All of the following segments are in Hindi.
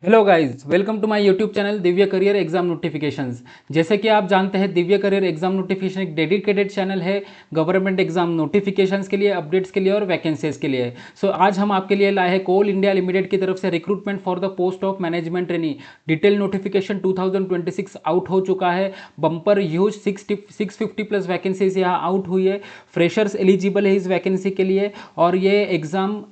Hello guys, welcome to my YouTube channel Divya career exam notifications. जैसे कि आप जानते हैं, दिव्य करियर एग्जाम नोटिफिकेशन एक डेडिकेटेड चैनल है गवर्नमेंट एग्जाम नोटिफिकेशंस के लिए, अपडेट्स के लिए और वैकेंसीज के लिए। सो आज हम आपके लिए लाए हैं कोल इंडिया लिमिटेड की तरफ से recruitment for the post of management trainee. Detail notification 2026 out हो चुका है। बम्पर ह्यूज 650 प्लस वैकेंसीज यहाँ आउट हुई है। फ्रेशर्स एलिजिबल है इस वैकेंसी के लिए और ये एग्ज़ाम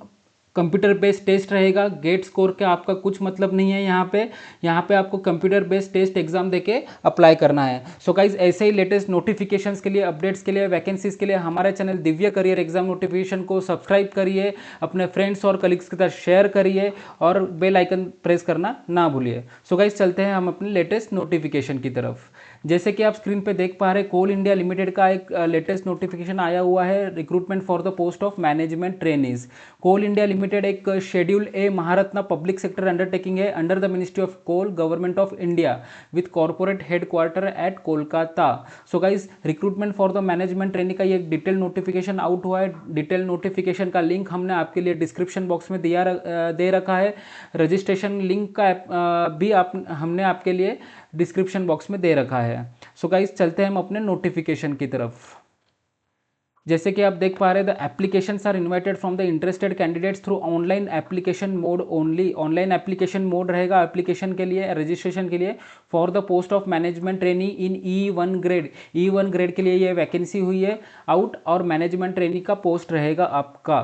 कंप्यूटर बेस्ड टेस्ट रहेगा। गेट स्कोर का आपका कुछ मतलब नहीं है। यहाँ पे आपको कंप्यूटर बेस्ड टेस्ट एग्जाम देके अप्लाई करना है। सो गाइज, ऐसे ही लेटेस्ट नोटिफिकेशंस के लिए, अपडेट्स के लिए, वैकेंसीज के लिए हमारे channel Divya career exam notification को सब्सक्राइब करिए, अपने फ्रेंड्स और कलीग्स के साथ शेयर करिए और बेल आइकन प्रेस करना ना भूलिए। सो गाइज, चलते हैं हम अपने लेटेस्ट नोटिफिकेशन की तरफ। जैसे कि आप स्क्रीन पे देख पा रहे हैं, कोल इंडिया लिमिटेड का एक लेटेस्ट नोटिफिकेशन आया हुआ है, recruitment for the post of management trainees. Coal India Limited एक schedule A Maharatna public sector undertaking है under the ministry of coal, government of India, with corporate headquarter at Kolkata. So guys, recruitment for the management trainee का ये एक डिटेल नोटिफिकेशन आउट हुआ है। डिटेल नोटिफिकेशन का लिंक हमने आपके लिए डिस्क्रिप्शन बॉक्स में दे रखा है। रजिस्ट्रेशन लिंक का भी हमने आपके लिए डिस्क्रिप्शन बॉक्स में दे रखा है। सो गाइज, चलते हैं हम अपने नोटिफिकेशन की तरफ। जैसे कि आप देख पा रहे हैं, the applications are invited from the interested candidates through online application mode only. Online application mode रहेगा एप्लीकेशन के लिए, रजिस्ट्रेशन के लिए, for the post of management trainee in E1 grade. E1 grade के लिए ये वैकेंसी हुई है आउट और मैनेजमेंट ट्रेनी का पोस्ट रहेगा आपका।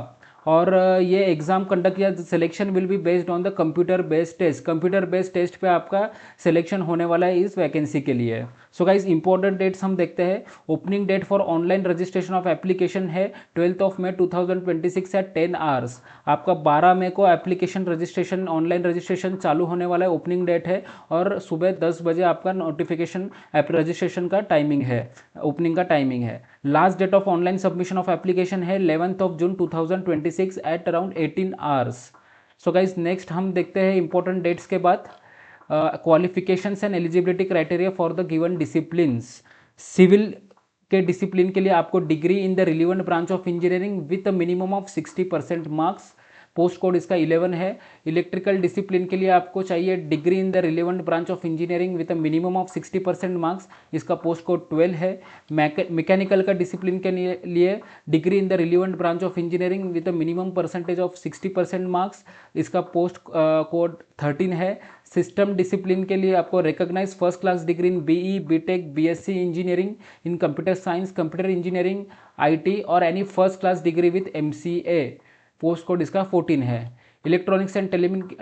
और ये एग्जाम कंडक्ट या selection will be based on the computer based test. Computer based test पे आपका सिलेक्शन होने वाला है इस वैकेंसी के लिए। सो गाइज, इंपॉर्टेंट डेट्स हम देखते हैं। Opening date for online registration of application है 12 मई 2026 एट 10 आवर्स। आपका 12 मई को एप्लीकेशन रजिस्ट्रेशन, ऑनलाइन रजिस्ट्रेशन चालू होने वाला है, ओपनिंग डेट है। और सुबह 10 बजे आपका नोटिफिकेशन रजिस्ट्रेशन का टाइमिंग है, ओपनिंग का टाइमिंग है। Last date of online submission of application है 11 June 2026 at around 18 hours. So guys, next हम देखते हैं इंपॉर्टेंट डेट्स के बाद qualifications and eligibility criteria for the given disciplines. Civil के डिसिप्लिन के लिए आपको degree in the relevant branch of engineering with minimum of 60% marks. Post code इसका 11 है। इलेक्ट्रिकल डिसिप्लिन के लिए आपको चाहिए degree in the relevant branch of engineering with a minimum of 60% marks. इसका पोस्ट कोड 12 है। मैकेनिकल का डिसिप्लिन के लिए degree in the relevant branch of engineering with a minimum percentage of 60% marks. इसका पोस्ट कोड 13 है। सिस्टम डिसिप्लिन के लिए आपको recognise first class degree in BE, BTech, BSc engineering in computer science, computer engineering, IT और any first class degree with MCA. Post code इसका 14 है। इलेक्ट्रॉनिक्स एंड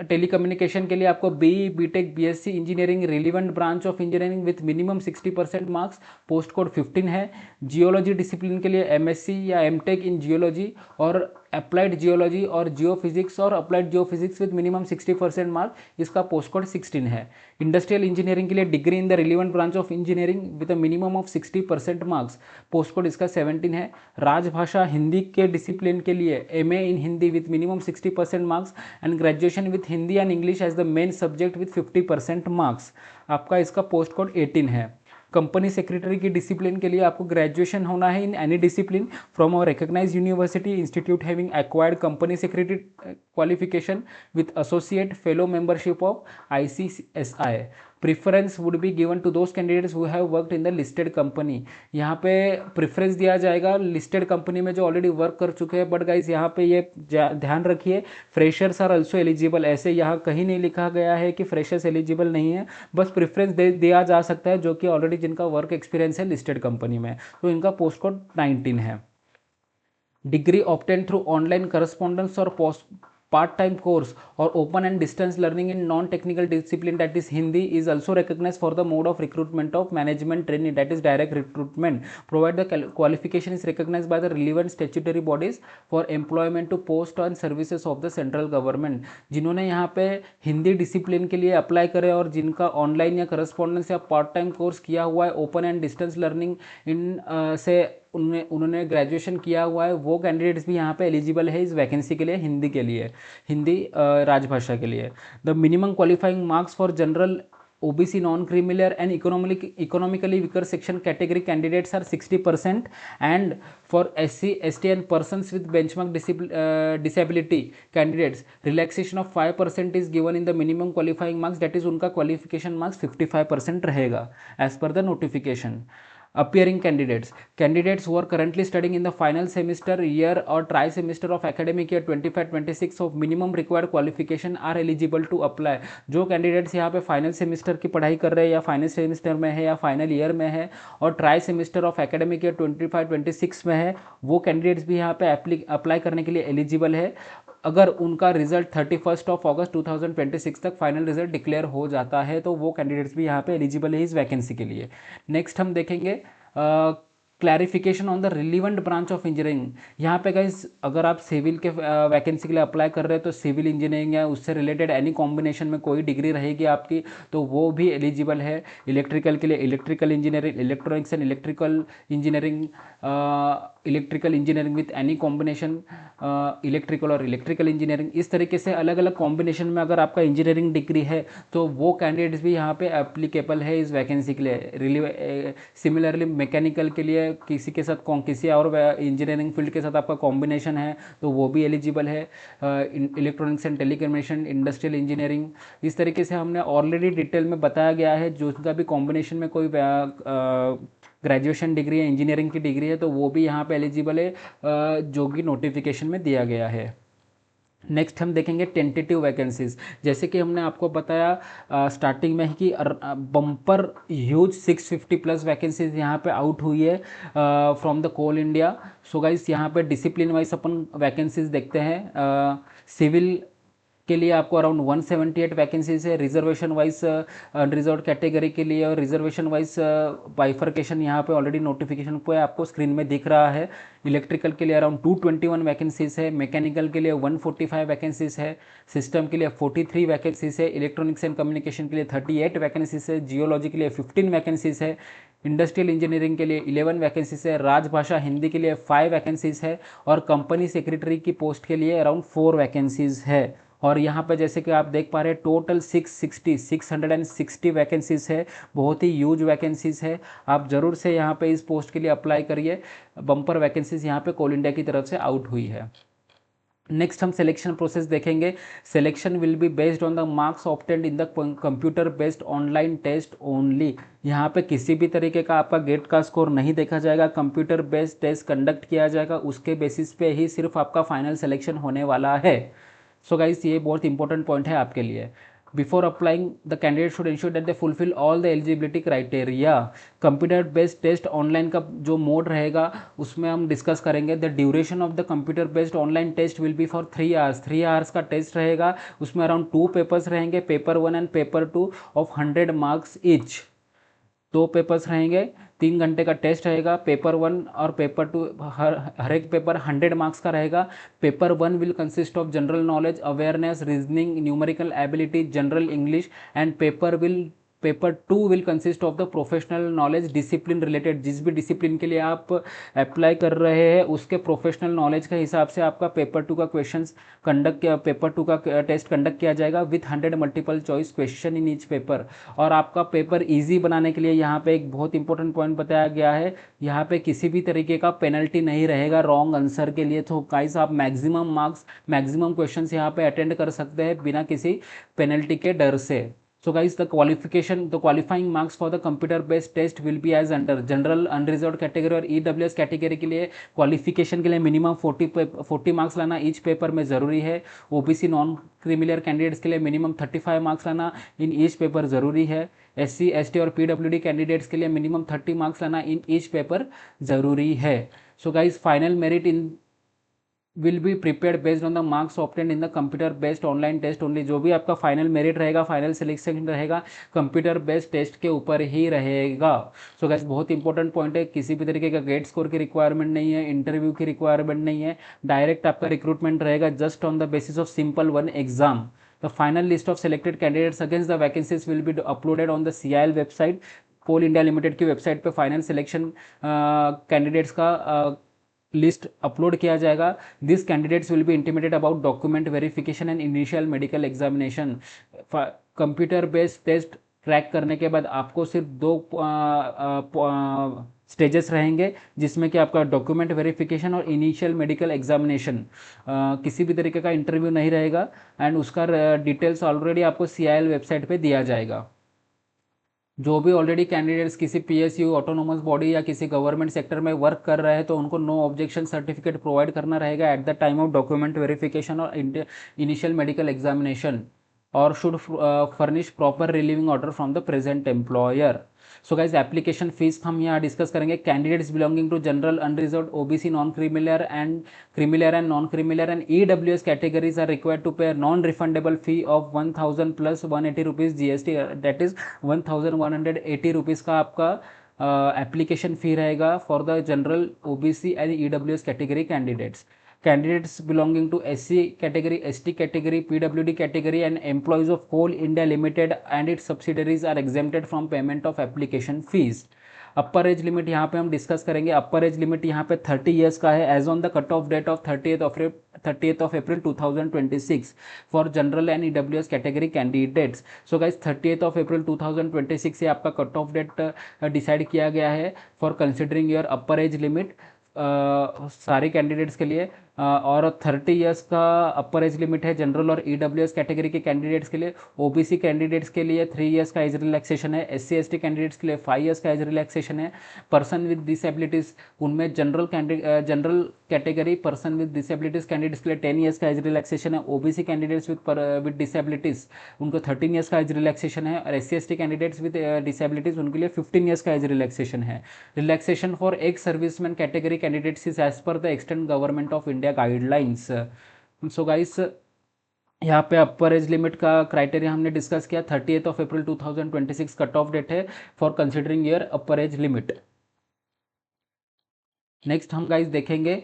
टेलीकम्युनिकेशन के लिए आपको BE, BTech, BSc engineering relevant branch of engineering with minimum 60% marks. Post code 15 है। जियोलॉजी डिसिप्लिन के लिए एमएससी या एमटेक इन जियोलॉजी और अप्लाइड जियोलॉजी और जियो फिजिक्स और applied geophysics with minimum 60% mark. इसका पोस्ट कोड 16 है। इंडस्ट्रियल इंजीनियरिंग के लिए degree in the relevant branch of engineering with a minimum of 60% marks. Post code इसका 17 है। राजभाषा हिंदी के डिसिप्लिन के लिए MA in Hindi with minimum 60% marks and graduation with Hindi and English as the main subject with 50% marks. आपका इसका पोस्ट कोड 18 है। कंपनी सेक्रेटरी की डिसिप्लिन के लिए आपको ग्रेजुएशन होना है in any discipline from a recognised university institute having acquired company secretary qualification with associate fellow membership of ICSI। Preference would be given to those candidates who have worked in the listed company. यहाँ पे प्रेफरेंस दिया जाएगा लिस्टेड कंपनी में जो ऑलरेडी वर्क कर चुके हैं। बट गाइज, यहाँ पे ये ध्यान रखिए, फ्रेशर्स आर ऑल्सो एलिजिबल। ऐसे यहाँ कहीं नहीं लिखा गया है कि फ्रेशर्स एलिजिबल नहीं है, बस प्रेफरेंस दिया जा सकता है जो कि ऑलरेडी जिनका वर्क एक्सपीरियंस है लिस्टेड कंपनी में। तो इनका पोस्ट कोड 19 है। Degree obtain through online correspondence और पार्ट टाइम कोर्स और open and distance learning in non technical discipline that is Hindi is also recognized for the mode of recruitment of management trainee, that is direct recruitment, provide the qualification is recognized by the relevant statutory bodies for employment to post and services of the central government। जिन्होंने यहाँ पे हिंदी डिसिप्लिन के लिए अप्लाई करे और जिनका ऑनलाइन या करस्पॉन्डेंस या पार्ट टाइम कोर्स किया हुआ है ओपन एंड डिस्टेंस लर्निंग इन से उन्होंने ग्रेजुएशन किया हुआ है, वो कैंडिडेट्स भी यहाँ पे एलिजिबल है इस वैकेंसी के लिए, हिंदी के लिए, हिंदी राजभाषा के लिए। The minimum qualifying marks for general OBC non-creamier and economically weaker section category candidates are 60%, and for SC, ST and persons with benchmark disability candidates, relaxation of 5% is given in the minimum qualifying marks, that is उनका qualification marks 55% रहेगा as per the notification. Appearing candidates who are currently studying in the final semester, year or tri-semester of academic year 25-26 of minimum required qualification are eligible to apply. जो कैंडिडेट्स यहाँ पे फाइनल सेमेस्टर की पढ़ाई कर रहे हैं या फाइनल सेमेस्टर में है या फाइनल ईयर में है और try semester of academic year 25-26 में है, वो कैंडिडेट्स भी यहाँ पे अप्लाई करने के लिए एलिजिबल है अगर उनका रिजल्ट 31 अगस्त 2026 तक फाइनल रिजल्ट डिक्लेयर हो जाता है, तो वो कैंडिडेट्स भी यहाँ पे एलिजिबल है इस वैकेंसी के लिए। नेक्स्ट हम देखेंगे clarification on the relevant branch of engineering. यहाँ पे गाइस अगर आप सिविल के वैकेंसी के लिए अप्लाई कर रहे हैं तो सिविल इंजीनियरिंग या उससे रिलेटेड एनी कॉम्बिनेशन में कोई डिग्री रहेगी आपकी, तो वो भी एलिजिबल है। इलेक्ट्रिकल के लिए electrical engineering, electronics and electrical engineering, electrical engineering with any combination, electrical और इलेक्ट्रिकल इंजीनियरिंग, इस तरीके से अलग अलग कॉम्बिनेशन में अगर आपका इंजीनियरिंग डिग्री है तो वो कैंडिडेट्स भी यहाँ पे एप्लीकेबल है इस वैकेंसी के लिए। सिमिलरली मैकेनिकल के लिए किसी के साथ किसी और इंजीनियरिंग फील्ड के साथ आपका कॉम्बिनेशन है तो वो भी एलिजिबल है। Electronics and telecommunication, industrial engineering, इस तरीके से हमने ऑलरेडी डिटेल में बताया गया है। जो उनका भी कॉम्बिनेशन में कोई ग्रेजुएशन डिग्री है, इंजीनियरिंग की डिग्री है, तो वो भी यहाँ पे एलिजिबल है जो कि नोटिफिकेशन में दिया गया है। नेक्स्ट हम देखेंगे टेंटेटिव वैकेंसीज। जैसे कि हमने आपको बताया स्टार्टिंग में ही कि बम्पर ह्यूज 650 प्लस वैकेंसीज यहाँ पे आउट हुई है from the Coal India. So guys यहाँ पे डिसिप्लिन वाइज अपन वैकेंसीज देखते हैं। सिविल के लिए आपको अराउंड 178 वैकेंसीज है। रिजर्वेशन वाइज अनरिजर्व कैटेगरी के लिए और रिजर्वेशन वाइज बाइफर्केशन यहाँ पे ऑलरेडी नोटिफिकेशन पे आपको स्क्रीन में दिख रहा है। इलेक्ट्रिकल के लिए अराउंड 221 वैकेंसीज है। मैकेनिकल के लिए 145 वैकेंसीज है। सिस्टम के लिए 43 वैकेंसीज है। इलेक्ट्रॉनिक्स एंड कम्युनिकेशन के लिए 38 वैकेंसीज है। जियोलॉजी के लिए 15 वैकेंसीज है। इंडस्ट्रियल इंजीनियरिंग के लिए 11 वैकेंसीज है। राजभाषा हिंदी के लिए 5 वैकेंसीज है और कंपनी सेक्रेटरी की पोस्ट के लिए अराउंड 4 वैकेंसीज है। और यहाँ पे जैसे कि आप देख पा रहे हैं टोटल 660 वैकेंसीज है। बहुत ही ह्यूज वैकेंसीज है। आप ज़रूर से यहाँ पे इस पोस्ट के लिए अप्लाई करिए। बम्पर वैकेंसीज यहाँ पे कोल इंडिया की तरफ से आउट हुई है। नेक्स्ट हम सिलेक्शन प्रोसेस देखेंगे। Selection will be based on the marks obtained in the computer based online test only. यहाँ पे किसी भी तरीके का आपका गेट का स्कोर नहीं देखा जाएगा। कंप्यूटर बेस्ड टेस्ट कंडक्ट किया जाएगा, उसके बेसिस पे ही सिर्फ आपका फाइनल सिलेक्शन होने वाला है। सो गाइस ये बहुत इंपॉर्टेंट पॉइंट है आपके लिए। Before applying the candidate should ensure that they fulfil all the eligibility criteria. Computer based test online का जो मोड रहेगा उसमें हम डिस्कस करेंगे। The duration of the computer based online test will be for 3 hours. 3 hours का टेस्ट रहेगा। उसमें अराउंड 2 पेपर्स रहेंगे, paper 1 and paper 2 of 100 marks each. 2 papers रहेंगे, 3 घंटे का टेस्ट रहेगा। पेपर 1 और पेपर 2 हर एक पेपर 100 मार्क्स का रहेगा। Paper 1 will consist of general knowledge, awareness, reasoning, numerical ability, general English and paper 2 will consist of the professional knowledge discipline related. जिस भी डिसिप्लिन के लिए आप अप्लाई कर रहे हैं उसके प्रोफेशनल नॉलेज के हिसाब से आपका पेपर 2 का पेपर 2 का टेस्ट कंडक्ट किया जाएगा with 100 multiple choice question in each paper. और आपका पेपर ईजी बनाने के लिए यहाँ पे एक बहुत इंपॉर्टेंट पॉइंट बताया गया है। यहाँ पे किसी भी तरीके का पेनल्टी नहीं रहेगा रॉन्ग आंसर के लिए। तो गाइस आप मैक्सिमम क्वेश्चंस यहाँ पे अटेंड कर सकते हैं बिना किसी पेनल्टी के डर से। So guys, the qualifying marks for the computer based test will be as under। General unreserved category और EWS कैटेगरी के लिए क्वालिफिकेशन के लिए मिनिमम 40 मार्क्स लाना ईच पेपर में ज़रूरी है। OBC नॉन क्रीमिलियर कैंडिडेट्स के लिए मिनिमम 35 मार्क्स लाना इन ईच पेपर ज़रूरी है। SC ST और PWD कैंडिडेट्स के लिए मिनिमम 30 मार्क्स लाना इन ईच पेपर ज़रूरी है। So guys final merit in will be prepared based on the marks obtained in the computer based online test only. जो भी आपका फाइनल मेरिट रहेगा, फाइनल सिलेक्शन रहेगा, कंप्यूटर बेस्ड टेस्ट के ऊपर ही रहेगा। सो गाइस बहुत इंपॉर्टेंट पॉइंट है, किसी भी तरीके का गेट स्कोर की रिक्वायरमेंट नहीं है, इंटरव्यू की रिक्वायरमेंट नहीं है। डायरेक्ट आपका रिक्रूटमेंट रहेगा just on the basis of simple 1 exam. The final list of selected candidates against the vacancies will be uploaded on the CIL website. Coal India Limited की वेबसाइट पे फाइनल सिलेक्शन कैंडिडेट्स का लिस्ट अपलोड किया जाएगा। This candidates will be intimated about document verification and initial medical examination. Computer based test crack करने के बाद आपको सिर्फ दो स्टेजेस रहेंगे, जिसमें कि आपका डॉक्यूमेंट वेरिफिकेशन और इनिशियल मेडिकल एग्जामिनेशन, किसी भी तरीके का इंटरव्यू नहीं रहेगा। एंड उसका डिटेल्स ऑलरेडी आपको CIL वेबसाइट पे दिया जाएगा। जो भी ऑलरेडी कैंडिडेट्स किसी PSU, ऑटोनोमस बॉडी या किसी गवर्नमेंट सेक्टर में वर्क कर रहे हैं, तो उनको नो ऑब्जेक्शन सर्टिफिकेट प्रोवाइड करना रहेगा at the time of document verification और इनिशियल मेडिकल एग्जामिनेशन, और should furnish proper relieving order from the present employer. So guys application fees हम यहाँ डिस्कस करेंगे। Candidates belonging to general, unreserved, OBC, non creamy layer and non creamy layer and EWS categories are required to pay non refundable fee of 1000 plus 180 rupees GST, that is 1180 rupees का आपका एप्लीकेशन फ़ी रहेगा for the general, OBC and EWS category candidates. Candidates belonging to SC category, ST category, PWD category and employees of Coal India Limited and its subsidiaries are exempted from payment of application fees. Upper age limit यहाँ पे हम डिस्कस करेंगे। अपर एज लिमिट यहाँ पे 30 ईयर्स का है age on the cut off date of 30th of April 2026 for general and EWS category candidates. So guys 30th of April 2026 से आपका कट ऑफ डेट डिसाइड किया गया है for considering your upper age limit सारे कैंडिडेट्स के लिए। और 30 ईयर्स का अपर एज लिमिट है जनरल और EWS कैटेगरी के कैंडिडेट्स के लिए। OBC कैंडिडेट्स के लिए 3 ईयर्स का एज रिलैक्सेशन है। SC ST कैंडिडेट्स के लिए 5 ईयर्स का एज रिलैक्सेशन है। पर्सन विद डिसेबिलिटीज़, उनमें general category person with disabilities candidates के लिए 10 ईयर्स का एज रिलैक्सेशन है। OBC कैंडिडेट्स विद डिसेबिलिटीज़ उनको 13 ईयर्स का एज रिलैक्सेशन है। और SC ST candidates with disabilities उनके लिए 15 ईयर्स का एज रिलैक्सेशन है। Relaxation for ex serviceman category candidates is as per the extant government of India guidelines. So guys यहाँ पे अपर एज लिमिट का क्राइटेरिया हमने डिस्कस किया। 30th of April 2026 cut off date है for considering your upper age limit. Next हम गाइस देखेंगे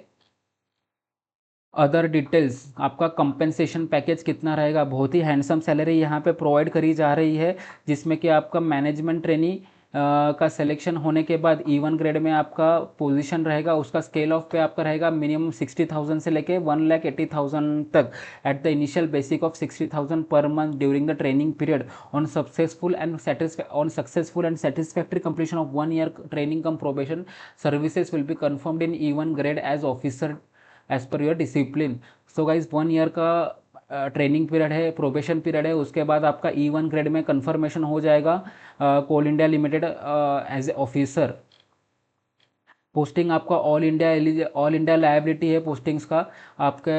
अदर डिटेल्स। आपका कंपेंसेशन पैकेज कितना रहेगा। बहुत ही हैंडसम सैलरी यहाँ पे प्रोवाइड करी जा रही है, जिसमें कि आपका मैनेजमेंट ट्रेनी का सिलेक्शन होने के बाद E1 ग्रेड में आपका पोजीशन रहेगा। उसका स्केल ऑफ पे आपका रहेगा मिनिमम 60,000 से लेके 1,80,000 तक at the initial basic of 60,000 per month during the training period on successful and satisfactory completion of 1 year training cum probation services will be confirmed in E1 grade as officer as per your discipline. So guys 1 year का ट्रेनिंग पीरियड है, प्रोबेशन पीरियड है। उसके बाद आपका E1 ग्रेड में कन्फर्मेशन हो जाएगा Coal India Limited as a officer. Posting आपका ऑल इंडिया लायबिलिटी है पोस्टिंग्स का। आपके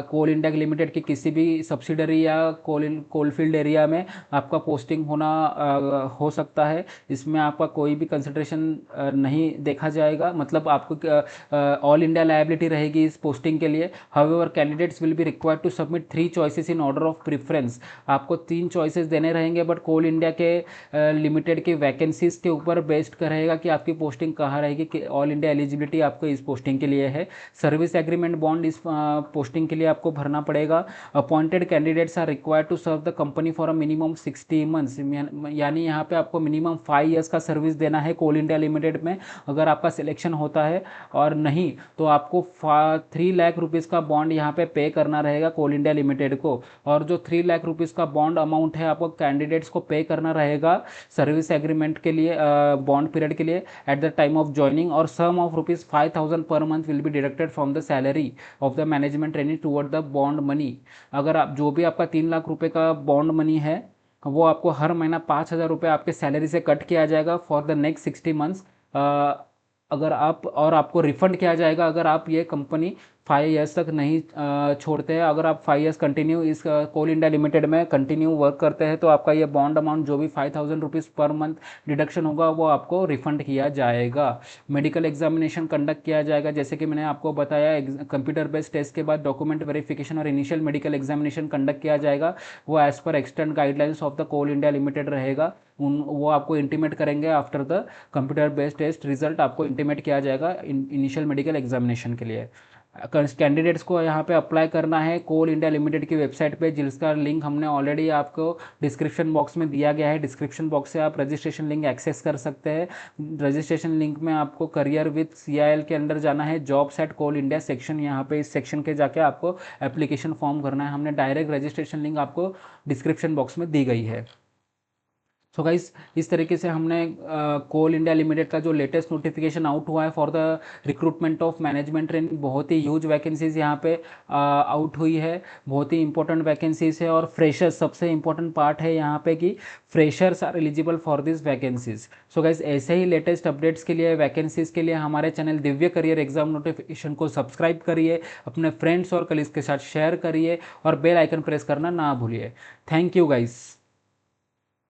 कोल इंडिया लिमिटेड की किसी भी सब्सिडरी या कोलफील्ड एरिया में आपका पोस्टिंग होना हो सकता है। इसमें आपका कोई भी कंसिडरेशन नहीं देखा जाएगा, मतलब आपको ऑल इंडिया लायबिलिटी रहेगी इस पोस्टिंग के लिए। However candidates will be required to submit 3 choices in order of preference. आपको 3 चॉइसेस देने रहेंगे, बट कोल इंडिया के लिमिटेड की वैकेंसीज के ऊपर बेस्ड रहेगा कि आपकी पोस्टिंग कहाँ रहेगी, कि ऑल इंडिया एलिजिबिलिटी आपको इस पोस्टिंग के लिए है। सर्विस एग्रीमेंट बॉन्ड इस पोस्टिंग के लिए आपको भरना पड़ेगा। Appointed candidates are required to serve the company for a minimum 60 months, यानी यहाँ पे आपको मिनिमम 5 ईयर्स का सर्विस देना है कोल इंडिया लिमिटेड में अगर आपका सिलेक्शन होता है। और नहीं तो आपको 3 लाख रुपीज़ का बॉन्ड यहाँ पे पे करना रहेगा कोल इंडिया लिमिटेड को। और जो 3 लाख रुपीज़ का बॉन्ड अमाउंट है आपको कैंडिडेट्स को पे करना रहेगा सर्विस एग्रीमेंट के लिए, बॉन्ड पीरियड के लिए at the time of joining. और sum of ₹5,000 per month will be deducted from the salary of the management training toward the bond money. अगर आप जो भी आपका 3 लाख रुपए का बॉन्ड मनी है वो आपको हर महीना 5,000 रुपये आपके सैलरी से कट किया जाएगा फॉर द नेक्स्ट 60 मंथ्स। अगर आप और आपको रिफंड किया जाएगा अगर आप ये कंपनी 5 ईयर्स तक नहीं छोड़ते हैं। अगर आप 5 ईयर्स कंटिन्यू इस कोल इंडिया लिमिटेड में कंटिन्यू वर्क करते हैं तो आपका ये बॉन्ड अमाउंट जो भी 5,000 रुपीज़ पर मंथ डिडक्शन होगा वो आपको रिफंड किया जाएगा। मेडिकल एग्जामिनेशन कंडक्ट किया जाएगा, जैसे कि मैंने आपको बताया कंप्यूटर बेस्ड टेस्ट के बाद डॉक्यूमेंट वेरिफिकेशन और इनिशियल मेडिकल एग्जामिनेशन कंडक्ट किया जाएगा। वो as per extant guidelines of the Coal India Limited रहेगा। वो आपको इंटीमेट करेंगे after the computer based test result आपको इंटीमेट किया जाएगा इनिशियल मेडिकल एग्जामिनेशन के लिए। कैंडिडेट्स को यहाँ पे अप्लाई करना है कोल इंडिया लिमिटेड की वेबसाइट पे, जिसका लिंक हमने ऑलरेडी आपको डिस्क्रिप्शन बॉक्स में दिया गया है। डिस्क्रिप्शन बॉक्स से आप रजिस्ट्रेशन लिंक एक्सेस कर सकते हैं। रजिस्ट्रेशन लिंक में आपको करियर विद CIL के अंदर जाना है, jobs at Coal India section, यहाँ पे इस सेक्शन के जाके आपको एप्लीकेशन फॉर्म करना है। हमने डायरेक्ट रजिस्ट्रेशन लिंक आपको डिस्क्रिप्शन बॉक्स में दी गई है। सो गाइस, इस तरीके से हमने कोल इंडिया लिमिटेड का जो लेटेस्ट नोटिफिकेशन आउट हुआ है for the recruitment of management training, बहुत ही ह्यूज वैकेंसीज यहाँ पे आउट हुई है, बहुत ही इंपॉर्टेंट वैकेंसीज है। और फ्रेशर्स सबसे इंपॉर्टेंट पार्ट है यहाँ पे कि freshers are eligible for this vacancies. So guys, ऐसे ही लेटेस्ट अपडेट्स के लिए, वैकेंसीज के लिए हमारे channel Divya career exam notification को सब्सक्राइब करिए, अपने फ्रेंड्स और कलीग्स के साथ शेयर करिए और बेल आइकन प्रेस करना ना भूलिए। Thank you guys.